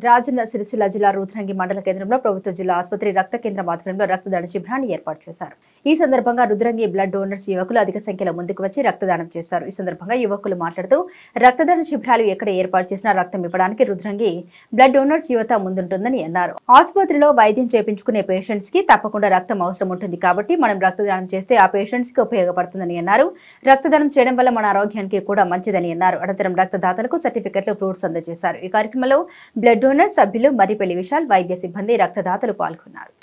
రాజన్న సిరిసిల్ల జిల్లా రుద్రంగి మండల కేంద్రంలో ప్రభుత్వ జిల్లా ఆసుపత్రి రక్త కేంద్రం ఆధ్వర్యంలో రక్తదాన శిబిరాన్ని ఏర్పాటు చేశారు. ఈ సందర్భంగా రుద్రంగి బ్లడ్ డోనర్స్ యువకులు అధిక సంఖ్యలో ముందుకు వచ్చి రక్తదానం చేశారు. ఈ సందర్భంగా యువకులు మాట్లాడుతూ రక్తదాన శిబిరాలు ఎక్కడ ఏర్పాటు చేసినా రక్తం ఇవ్వడానికి రుద్రంగి బ్లడ్ డోనర్స్ యువత ముందుంటుందని అన్నారు. ఆసుపత్రిలో వైద్యం చేయించుకునే పేషెంట్స్ కి తప్పకుండా రక్తం అవసరం ఉంటుంది కాబట్టి మనం రక్తదానం చేస్తే ఆ పేషెంట్స్ కి ఉపయోగపడుతుందని అన్నారు. రక్తదానం చేయడం వల్ల మన ఆరోగ్యానికి కూడా మంచిదని అన్నారు. అనంతరం రక్తదాతలకు సర్టిఫికెట్లు, ఫ్రూట్స్ అందజేశారు. ఈ కార్యక్రమంలో బ్లడ్ డోనర్ సభ్యులు మర్రిపల్లి విశాల్, వైద్య సిబ్బంది, రక్తదాతలు పాల్గొన్నారు.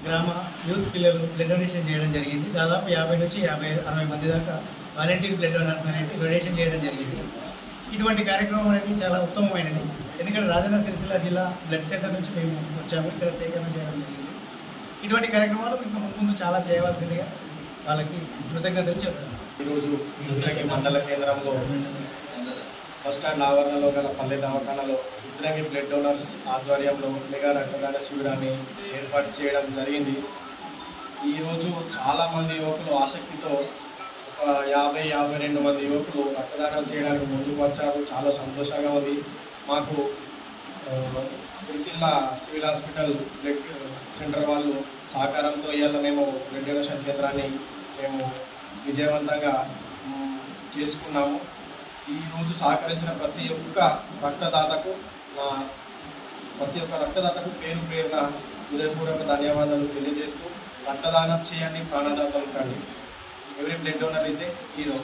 గ్రామ యూత్ పిల్లలు బ్లడ్ డొనేషన్ చేయడం జరిగింది. దాదాపు 50 నుంచి 60 మంది దాకా వాలంటీర్ బ్లడ్ డొనర్స్ అనేది డొనేషన్ చేయడం జరిగింది. ఇటువంటి కార్యక్రమం అనేది చాలా ఉత్తమమైనది. ఎందుకంటే రాజన్న సిరిసిల్ల జిల్లా బ్లడ్ సెంటర్ నుంచి మేము వచ్చాము, ఇక్కడ సేకరణ చేయడం జరిగింది. ఇటువంటి కార్యక్రమాలు ఇంకా ముందు చాలా చేయవలసిందిగా వాళ్ళకి కృతజ్ఞతలు చెప్తున్నాను. ఈరోజు రుద్రంగి మండల కేంద్రంలో బస్టాండ్ ఆవరణలో గల పల్లె దవాఖానలో రుద్రంగి బ్లడ్ డోనర్స్ ఆధ్వర్యంలో మెగా రక్తదాన శిబిరాన్ని ఏర్పాటు చేయడం జరిగింది. ఈరోజు చాలామంది యువకులు ఆసక్తితో ఒక 52 మంది యువకులు రక్తదానం చేయడానికి ముందుకు వచ్చారు. చాలా సంతోషంగా ఉంది. మాకు Sircilla civil hospital blood centre వాళ్ళు సహకారంతో ఇవాళ మేము బ్లడ్ డొనేషన్ కేంద్రాన్ని మేము విజయవంతంగా చేసుకున్నాము. ఈరోజు సహకరించిన ప్రతి ఒక్క రక్తదాతకు పేరు పేరున హృదయపూర్వక ధన్యవాదాలు తెలియజేస్తూ రక్తదానం చేయండి, ప్రాణదాతలు కండి. Every blood donor is a hero.